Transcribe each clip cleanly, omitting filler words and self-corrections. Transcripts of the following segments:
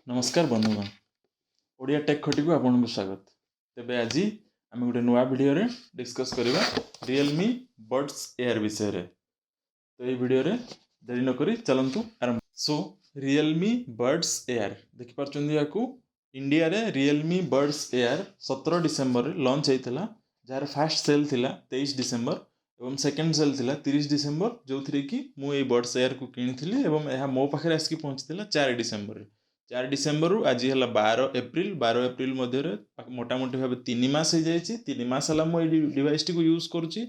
नमस्कार बंधुगण ओडिया टेक खटी को आपको स्वागत। तेबे आज आम गोटे नुआ वीडियो रे डिस्कस करवा रियलमी बड्स एयर विषय रे। तो ये वीडियो रे देरी न करी चलंतु आरंभ। सो रियलमी बड्स एयर देखि पारछन्ती याकू इंडिया रे रियलमी बड्स एयर 17 डिसेंबर रे लॉन्च हेतिला, जार फर्स्ट सेल थिला 23 डिसेंबर एवं सेकंड सेल थिला 30 डिसेंबर, जो थी कि मु ए बड्स एयर को किनिथिली एवं यह मो पाखरे आसकी पहुंचतिला 4 डिसेंबर रे। 4 डिसेंबर रु आज है 12 एप्रिल मध्य मोटामोटी भाव 3 मास हो जाए। 3 मास है मुझे डिवाइस टी को यूज करुच्ची।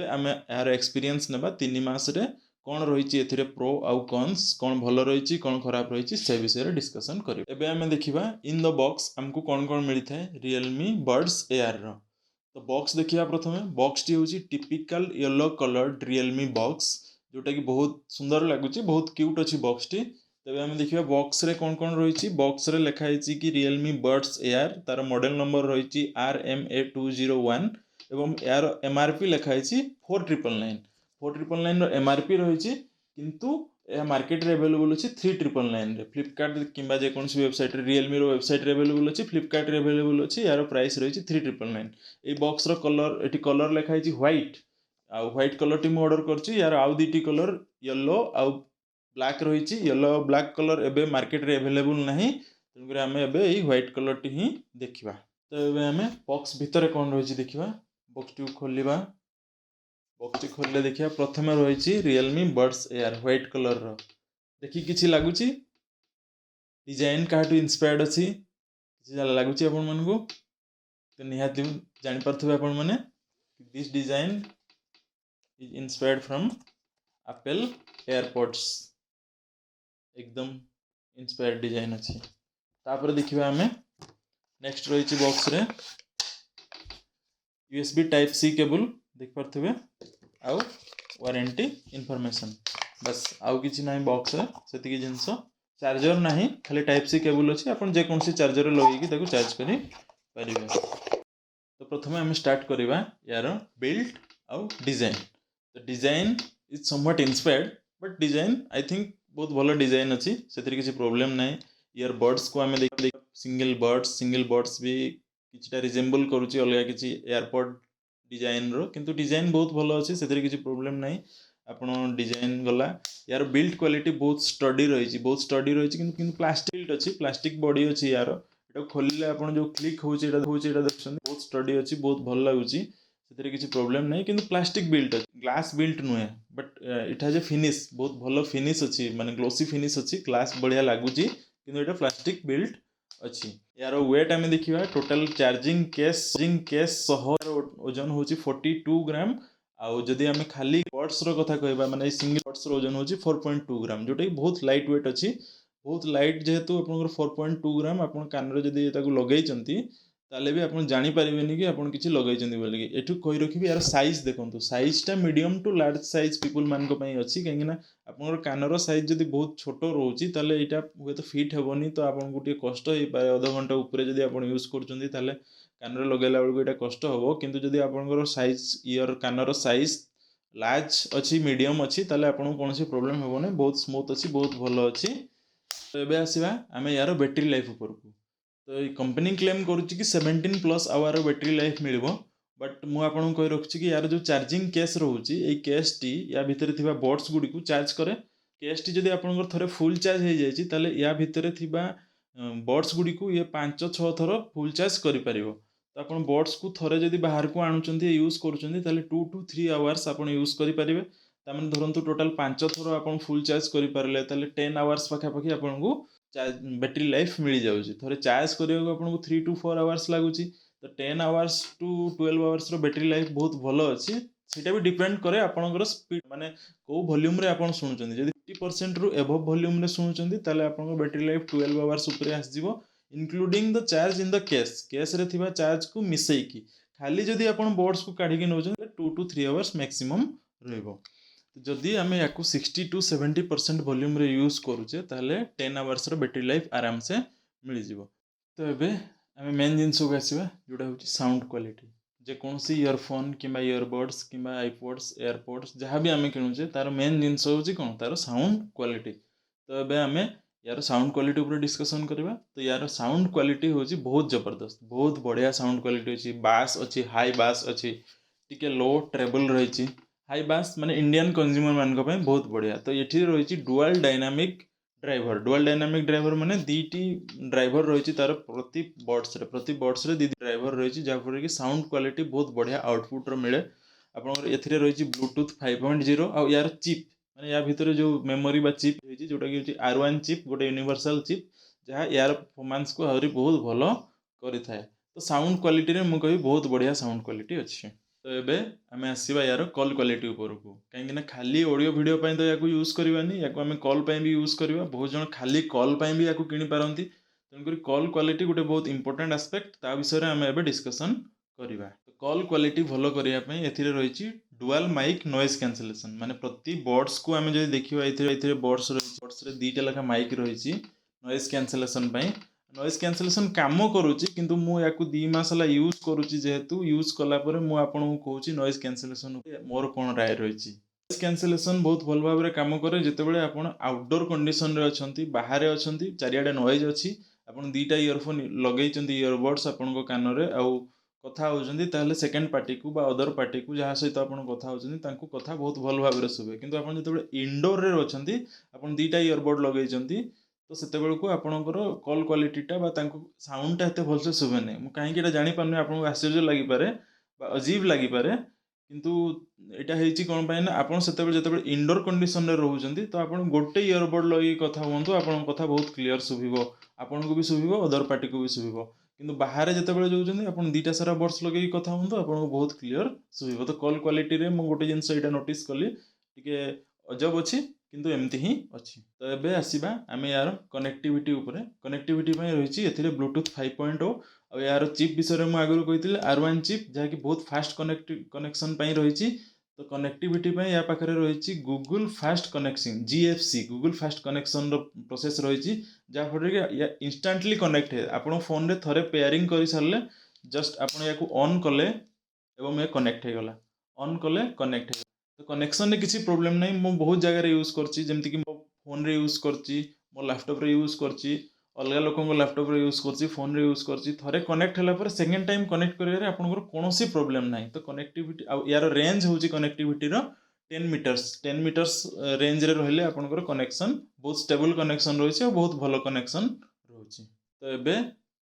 आम यार एक्सपीरियंस नेबा 3 मास रे कौन रही ए प्रो आउ कन्स कौन भल रही कौन खराब रही से विषय डिस्कसन करें। एबे आम देखा इन द बॉक्स आमको कौन कौन मिलता है रियलमी बड्स एयर रो। तो बॉक्स देखिए प्रथम बॉक्स टी हूँ typical yellow coloured Realme box, जोटा कि बहुत सुंदर लगुच, बहुत क्यूट अच्छी बॉक्स टी। तेज आम देखा बॉक्स रे कौन कौन रही बॉक्स रे लिखाई कि रियलमी बड्स एयर, तार मॉडल नंबर रही RMA201 एवं यार MRP लिखाई 4999। 4999 MRP रही किंतु यह मार्केट रे अवेलेबल अच्छी 3999 रे। फ्लिपकार्ट किंबा जेकोसी वेबसाइट रियलमी वेबसाइट रे अवेलेबल अच्छी, फ्लिपकार्ट रे अवेलेबल अच्छी। यार प्राइस रही 3999। ये बॉक्स रो कलर ये कलर लिखाई व्हाइट, आउ व्हाइट कलर टी ऑर्डर करछि। यार आउ दीटी कलर येलो आउ ब्लैक रही। येलो ब्लैक कलर एबे मार्केट रे अवेलेबल नहीं, तेणुक आम ए व्हाइट कलर टी ही देखा। तो ये आम बॉक्स भितर कौन रही देखा। बॉक्स टी खोलिबा, बॉक्स टी खोलिले देखिए प्रथम रही Realme buds air white colour रो। देखि किछि लागुची डिजाइन काटू इंस्पायर्ड अच्छी लगुच आपण मानकू। तो निहाती जानि पारथबे आपण माने this design is inspired from Apple airports, एकदम इंस्पायर्ड डिजाइन अच्छी। तापर देखिबा आमे नेक्स्ट रही बॉक्स रे USB टाइप सी केबल देख पारथबे, आउ वारंटी इनफॉरमेशन, बस आउ किछि नाही बॉक्स रे सेतिकी जिंस। चार्जर नाही, खाली टाइप सी केबल अछि, आपण जे कोनसी चार्जर लगेकी ताको चार्ज करि परिबे। तो प्रथमे हम स्टार्ट करिबा यार बिल्ड आउ डिजाइन। तो design is somewhat inspired, but design I think बहुत भल डिजाइन अच्छी, से किसी प्रोब्लेम ना। इयरबड्स को आम देख सिंगल बड्स भी किछटा रिजेम्बल करुच्ची अलग किसी एयरपोर्ट डिजाइन रो, किंतु डिजाइन बहुत भल अच्छी, से किसी प्रोब्लेम ना। आपण डिजाइन गला यार बिल्ड क्वालिटी बहुत स्टडी रही, बहुत स्टडी रही, किंतु प्लास्टिक अच्छी, प्लास्टिक बॉडी अच्छी। यार ये खोलिले आपण जो क्लिक होउची देखछन बहुत स्टडी अच्छी, बहुत भल लागुची, से किसी प्रोब्लेम नहीं। किंतु प्लास्टिक बिल्ट अच्छी, ग्लास बिल्ट नुहे, but it has a finish, बहुत भल फिनिश अच्छी, माने ग्लोसी फिनिश अच्छी, ग्लास बढ़िया लगुची, किंतु एटा प्लास्टिक बिल्ट अच्छी। यार वेट आम देखा टोटल चार्जिंग केस सह ओजन हूँ 42 ग्राम। आउ जदि आम खाली बड्स रो कथा कहबा माने सिंगल बड्स रो ओजन हूँ 4.2 ग्राम, जोटा कि बहुत लाइट वेट अच्छी, बहुत लाइट। जेहेतु आप 4.2 ग्राम आप कान जदि लगे ताले भी आप जानीपारे कि आप किसी लगे बोलिकी। एठू कही रखी यार साइज देखो, साइजटा medium to large size people मानक अच्छी, कहीं आपंकर कानर साइज जब बहुत छोट रोचे ताले यहाँ हे तो फिट हेनी, तो आपको टे कष्ट हो पाए। अध घंटा उपरे जब आप यूज कर कानर लगेला बेलू यहाँ कष्ट हम, किंतु जदि आपंकर size year corner size large अच्छी मीडियम अच्छी ताले आपको कौन प्रोब्लेम हेनी, बहुत स्मूथ अच्छी, बहुत भल अच्छी। तो ये आसवा आम यार बैटेरी लाइफ उपरकू। तो ये कंपनी क्लेम करुच्ची कि 17+ आवर बैटेरी लाइफ मिल, बट मुझे कही रखी कि यार जो चार्जिंग केस रोचे ये केस टी या भितर थी बड्स गुड़ी को चार्ज करे। केस टी जब आप थे फुल चार्ज हो जाए या भितर थी बड्स गुड़ी को ये 5-6 थर फुल चार्ज कर। तो आप बड्स को थे जब बाहर को आणुंट यूज कर 2 to 3 आवर्स आप यूज करेंगे। ताମାନେ धरतु टोटाल 5 थर आप फुल चार्ज करें 10 आवर्स पाखापाखि आपको बैटेरी लाइफ मिल जाऊँगी। थे चार्ज करने को आपको 3 to 4 आवर्स लगुच, तो 10 hours to 12 hours battery life बहुत भल अच्छी। सीटा भी डिपेंड करे आपंकर स्पीड, माने कौ वॉल्यूम रे आपण सुनुचंदी। जदि 50% रु एबव वॉल्यूम रे सुनुचंदी ताले आपन बैटेरी लाइफ 12 आवर्स ऊपर आसीजिवो, including the charge in the case रे थिबा चार्ज को मिसेकी। खाली जदि आपण बड्स को काढी के नउचंदी 2 to 3 आवर्स मैक्सिमम रहइबो। जदि आम या 60 to 70% वॉल्यूम रे यूज करूचे ताले 10 आवर्स रो बैटेरी लाइफ आराम से मिल जिवो। तो एबे आम मेन जिनस को आसवा जोटा हूँ साउंड क्वालिटी। जेकोसी इयरफोन कि इयरबड्स कि आईपोड्स एयरपोड्स जहाँ भी आम किणुचे तार मेन जिनस हूँ कौन, तार साउंड क्वालिटी। तो ये आम यार साउंड क्वालिटी ऊपर डिस्कशन करबा। तो यार साउंड क्वालिटी होची बहुत जबरदस्त, बहुत बढ़िया साउंड क्वालिटी अछि। बास अछि, हाई बास अछि, टिके लो ट्रेबल रहिछि। हाई बास माने इंडियन कंज्यूमर मानक पय बहुत बढ़िया। तो एठी रहिछि dual dynamic driver. Dual dynamic driver माने दीटी ड्राइवर रहिछि तार प्रति बॉट्स रे दी ड्राइवर रहिछि, जा पर कि साउंड क्वालिटी बहुत बढ़िया आउटपुट रो मिले। आपनकर एथिरे रहिछि ब्लूटूथ 5.0 आ यार चिप माने या भितरे जो मेमोरी बा चिप रहिछि जोटा कि होछि R1 चिप, गोटे यूनिवर्सल चिप, जहाँ यार परफॉर्मेंस को आहुरी बहुत भलो करिथाए। तो साउंड क्वालिटी रे मु कहि बहुत बढ़िया साउंड क्वालिटी अछि। तो एबे आमे आसीबा यार कॉल क्वालिटी ऊपर को, काहेकि ना खाली ऑडियो वीडियो पय तो याकू यूज करबानी, याकू आमे कॉल पय भी यूज करबा। बहुत जण खाली कॉल पय भी याकू किनि पारंती। तेणुकरी कॉल क्वालिटी गोटे बहुत इंपोर्टेंट एस्पेक्ट, ता विषय रे आमे एबे डिस्कशन करिबा। तो कॉल क्वालिटी भलो करिया पय एथिरे रहिछि डुअल माइक नॉइज कैंसलेशन। माने प्रति बॉड्स को आमे जदि देखिबा एथिरे बॉड्स रे दीटा लेखा माइक रहिछि नॉइज कैंसलेशन पय। नॉइज कैंसलेशन काम करूची, किंतु मु याकू 2 मास ला यूज करूची, जेहेतु यूज कला परे मु आपन को कहूची नॉइज कैंसलेशन मोर कोन राय रहिछि। नॉइज कैंसलेशन बहुत भल भाबरे काम करे जेतेबेले आपण आउटडोर कंडीशन रे अछंती, बाहरे अछंती, चारियाडे नॉइज अछि, आपण दीटा इयरफोन लगेइचंती इयरबड्स आपण को कान रे आउ कथा होउचंती, ताहले सेकंड पार्टी को बा अदर पार्टी को जहा सहित आपण कथा होउचंती तांको कथा बहुत भल भाबरे सुबे। किंतु आपण जेतेबेले इंडोर रे अछंती, आपण दीटा इयरबड लगेइचंती, तो सेतेबेले को आपणकर कॉल क्वालिटीटा बा तांको साउंडटा एते भलसे सुबे नै। मु काहेकि एटा जानि पारनु, आपनको आश्चर्य लागि पारे बा अजीब लागि पारे, किंतु एटा हेछि कोन पय ना आपण सेतेबेले जेतेबेले इंडोर कंडीशन रे रहउचंती, तो आपण गोटे इयरबड लगे कथा हुंतु, आपण कथा बहुत क्लियर सुबिबो, आपनको भी सुबिबो, अदर पार्टी को भी सुबिबो। किंतु बाहर जेतेबेले जाउचंती आपण दीटा सारा बड्स लगे कथा हुंतु, आपनको बहुत क्लियर सुबिबो। तो कॉल क्वालिटी रे मु गोटे जिंस एटा नोटिस कली, टिके अजब अछि, किंतु एमती ही अछि। तो एबे आसीबा आमे यार कनेक्टिविटी ऊपर। कनेक्टिविटी पय रहिछि एथिरे ब्लूटूथ 5.0 आ यार चिप विषय मु आगु कहिथिले R1 चिप, जहा कि बहुत फास्ट कनेक्शन पय रहिछि। तो कनेक्टिविटी पय या पाखरे रहिछि Google fast connection GFC, Google fast connection रो प्रोसेस रहिछि, जहा फरे कि या इंस्टेंटली कनेक्ट हे। आपण फोन रे थरे पेयरिंग करि सरले जस्ट आपण याकू ऑन कले एवं ये कनेक्ट हे गला, ऑन कले कनेक्ट हे। तो कनेक्शन रे किछि प्रॉब्लम नै। मु बहुत जगह रे यूज करछि, जेमति कि मो फोन रे यूज करछि, मो लैपटॉप रे यूज करछि, अलगा लोकन को लैपटॉप रे यूज करछि, फोन रे यूज करछि। थरे कनेक्ट होला पर सेकंड टाइम कनेक्ट करिया रे आपनकर कोनोसी प्रॉब्लम नै। तो कनेक्टिविटी आ यार रेंज होछि कनेक्टिविटी रो 10 मीटर्स। 10 मीटर्स रेंज रे रहले आपनकर कनेक्शन बहुत स्टेबल कनेक्शन रहिछि और बहुत भलो कनेक्शन रहुछि। तो एबे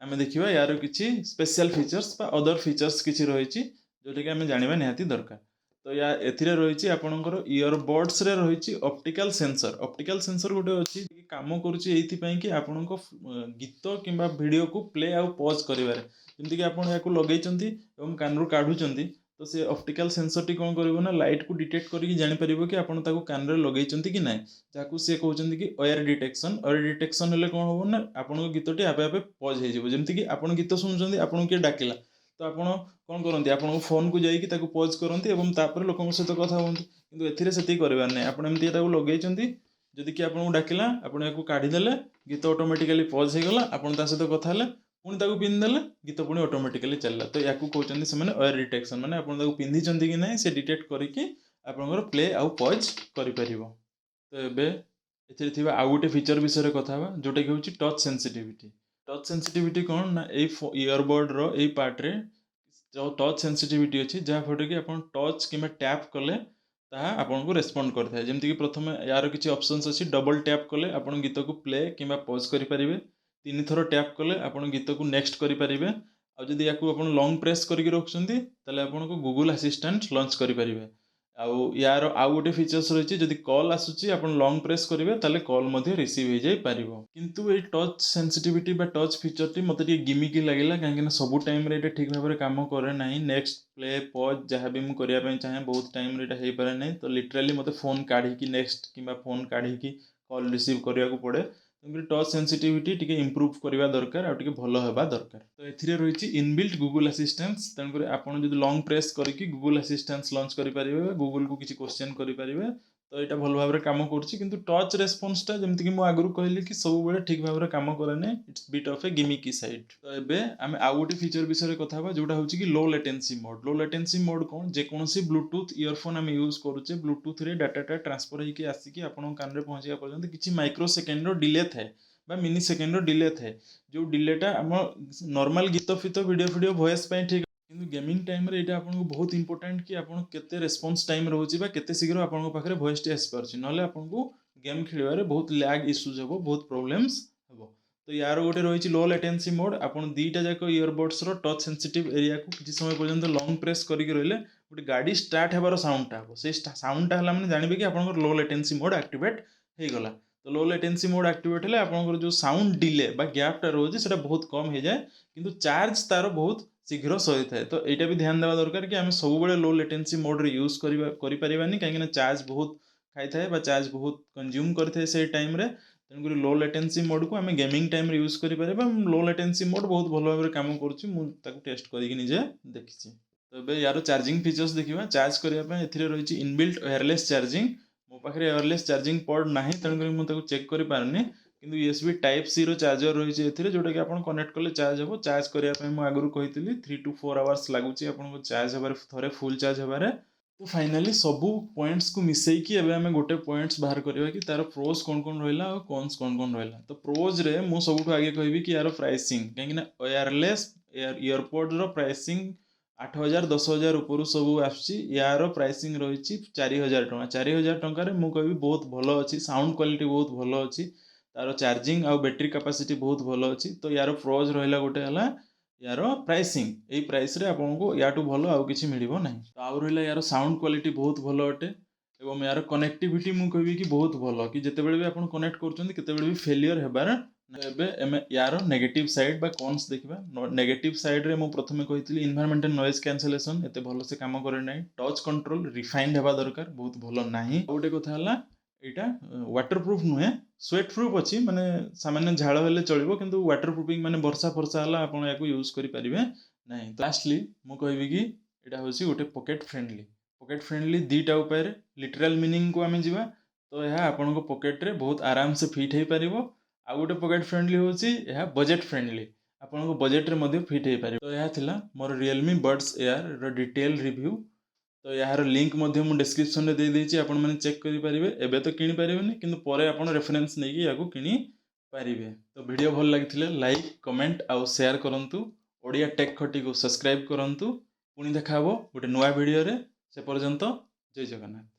आमे देखिबा यार किछि स्पेशल फीचर्स बा अदर फीचर्स किछि रहिछि, जोटा कि आमे जानिबा निहाती दरकार। तो या एथिरे रहिछि आपनकर इयरबड्स रे रहिछि ऑप्टिकल सेंसर। ऑप्टिकल सेंसर गोटे अछि कि काम करूछि एथि पय कि आपनको गीत किंबा वीडियो को प्ले आ पॉज करिवारे, जेमति कि आपण याकू लगेइचंती एवं कानरू काढुचंती, तो से ऑप्टिकल सेंसर टी कोन करिवो ना लाइट को डिटेक्ट करिकि जानि परिबो कि आपण ताको कान रे लगेइचंती कि नै, जाकू से कहउचंती कि एयर डिटेक्शन। एयर डिटेक्शन हेले कोन होबो ना आपण गीतटी आपे आपे पॉज हे जिवो। जेमति कि आपण गीत सुनुचंती, आपण के डाकिला, तो आपण कोन करंती, आपण फोन को जाई कि ताको पॉज करंती एवं तापर लोकन सहित कथा हुंती। किंतु एथिरे सेति करबार नै, आपण एमति ताको लगेइचंती, जदि कि आपण डाकिला, आपण याकू काढी देले, गीत ऑटोमेटिकली पॉज हे गला, आपण ता सहित कथा हेले, पुणी ताको पिन देले, गीत पुणी ऑटोमेटिकली चलला। तो याकू कहउचंती से माने एयर डिटेक्शन, माने आपण ताको पिंधिचंती कि नै से डिटेक्ट करिकि आपनकर प्ले आ पॉज करि परिबो। तो एबे एथिरे थिबा आ गुटे फीचर विषय कथा बा, जोटा कि होछि टच सेंसिटिविटी। टच सेंसिटिविटी कोन ना ए इयरबड रो ए पार्ट रे जो टच सेंसिटिविटी अछि, जहा फटे कि आपण टच किबा टैप कले ताहा आपण को रेस्पोंड करथाय। जेमति कि प्रथमे यार किछि ऑप्शंस अछि, डबल टैप कले आपण गीत को प्ले किबा पॉज करि परिबे, तीन थरो टैप कले आपण गीत को नेक्स्ट करि परिबे, आ जदि याकू आपण लॉन्ग प्रेस करिकि रखुचंती ताले आपण को गूगल असिस्टेंट लॉन्च करि परिबे। आउ यार आउ गोटे फीचर्स रहिछि, जदि कॉल आसुछि आपण लॉन्ग प्रेस करिवे ताले कॉल मध्ये रिसीव हे जाय परिबो। किंतु ए टच सेंसिटिविटी बा टच फीचर टी मते टी गिमिकी लागिला, काहे कि सब टाइम रे एटा ठीक भाबरे काम करे नाही। नेक्स्ट प्ले पॉज जहा भी मु करिया पय चाहे बहुत टाइम रे एटा हे पारे नाही, तो लिटरली मते फोन काढी कि नेक्स्ट किबा फोन काढी कि कॉल रिसीव करिया को पड़े। टच सेंसिटिविटी टिके इंप्रूव करबा दरकार, आ टिके भलो हेबा दरकार। तो एथिरे रहिछि इनबिल्ट गूगल असिस्टेंस। तनकर आपण जदि लॉन्ग प्रेस करिकि गूगल असिस्टेंस लॉन्च करि परिबे, गूगल को किछि क्वेश्चन करि परिबे, तो एटा भलो भाबरे काम करछि। किंतु टच रेस्पॉन्स टा जेमति कि मु आगरु कहली कि सब बेले ठीक भाबरे काम करे नै, it's bit of A gimmicky side. तो एबे आमे आ गुटे फीचर विषय कथा बा, जोटा होछि कि low latency mode. Low latency mode कोन, जे कोनोसी ब्लूटूथ इयरफोन आमे यूज करूचे, ब्लूटूथ रे डाटा टा ट्रांसफर हेकि आसी कि आपण कान रे पहुंचिया पर्यंत किछि माइक्रो सेकेंड रो डिले थाए। बा मिनि सेकेंड डिले थाए जो डिलेटा आम नॉर्मल गीत फित वीडियो वॉइस ठीक किंतु गेमिंग टाइम रे एटा आपको बहुत इंपोर्टेंट कि आपन केते रेस्पॉन्स टाइम रहउची बा केते शीघ्र आपन पाखरे वॉइस टी आसी पारची नले आपन गेम खेलिबारे बहुत लैग इश्यूज हबो बहुत प्रॉब्लम्स हबो। तो यार गोटे रही लो लेटेंसी मोड आपन दीटा जाक इयरबड्स रो टच सेंसिटिव एरिया को किसी समय पर्यंत लॉन्ग प्रेस करके रहिले गोटे गाड़ी स्टार्ट हेबार साउंडटा हम से साउंडटा हला माने जानबे कि आपन लो लेटेंसी मोड एक्टिवेट हो गला। तो लो लेटेंसी मोड एक्टिवेट हेले आपन जो साउंड डिले बा गैपटा रोजी सेटा बहुत कम हो जाए किंतु चार्ज तार बहुत शीघ्र सही थाए। तो यहाँ भी ध्यान देवा दरकार कि आम सब बड़े लो लेटेंसी मोड रे यूज करें कहीं चार्ज बहुत खाई थाए चार्ज बहुत कंज्यूम करते से टाइम रे तेणुक लो लेटेंसी मोड को आम गेमिंग टाइम रे यूज करें लो लेटेंसी मोड बहुत भल भाव कम कर टेस्ट करके निजे देखी। तो ये यार चार्जिंग फीचर्स देखा चार्ज करने रही इनबिल्ट वायरलेस चार्जिंग मो पाखे वायरलेस चार्जिंग पोर्ट ना तेणुक मुझे चेक कर पारनी किंतु यूएसबी टाइप सी रो चार्जर रही है जोटा कि आप कनेक्ट कले चार्ज हम चार्ज करने मुझे आगुरी कही 3 to 4 आवर्स लगुच आपको चार्ज हबार थे फुल चार्ज हबार। तो फाइनाली सबू पॉइंट्स को मिसेकी एबे हमें गोटे पॉइंट्स बाहर करवा कि तार प्रोज कौन कौन रहा और कॉन्स कौन कौन रहा। तो प्रोज रे मु सबुठ आगे कहबी कि यार प्राइसिंग कहीं वायरलेस इयरपोड रो प्राइसिंग 8,000 10,000 ऊपर सब आसुची यार प्राइसिंग रही 4,000 टଙ୍କା 4,000 टंकार मु कहबी बहुत भल अच्छी साउंड क्वालिटी बहुत भल अच्छी तार चार्जिंग आउ बैटरी कैपेसिटी बहुत भल अच्छी। तो यार प्रोज रहा गोटे है यार प्राइसिंग यही प्राइस रे आपको याटू भल आउ किसी मिलिबो नहीं। तो आउ रहा यार साउंड क्वालिटी बहुत भल अटे एवं यार कनेक्टिविटी मु कहबी कि बहुत भल कि जितेबाला भी आप कनेक्ट कर भी फेलियर हेबार एबे यार नेगेटिव साइड बा कॉन्स देखा नेगेटिव साइड रे मु प्रथमे कही इन्वायरमेंटल नॉइज कैंसलेशन एते भल से काम करे ना टच कंट्रोल रिफाइंड हेबा दरकार बहुत भल नाही। गोटे कथा हला एटा वाटर प्रूफ नुहे स्वेट प्रूफ अच्छी माने सामान्य झाड़ हेले चलो किंतु वाटर प्रूफिंग माने वर्षा फर्षा हला आपण याको यूज करि परिबे नहीं। तो लास्टली मु कहबी कि एटा होसी गोटे पॉकेट फ्रेंडली दीटा उपाय लिटरल मीनिंग को आमे जीवा तो यह आपण पॉकेट रे बहुत आराम से फिट हो पारिबो। आ गोटे पॉकेट फ्रेंडली होची यह बजेट फ्रेंडली आपण बजेट रे मध्य फिट हो पारिबो। तो यह थिला मोर Realme Buds Air रो डिटेल रिव्यू। तो यार लिंक मु डिस्क्रिप्शन में दे देछि आपण माने चेक करि परिबे एबे तो किनि परिबेनी किंतु परे आपण रेफरेंस नै कि याको किनि पारिबे। तो वीडियो भल लागिथिले लाइक कमेंट आउ शेयर करंतु ओडिया टेक खटी को सब्सक्राइब करंतु पुणी देखा हबो गोटे नया वीडियो रे से पर्यंत जय जगन्नाथ।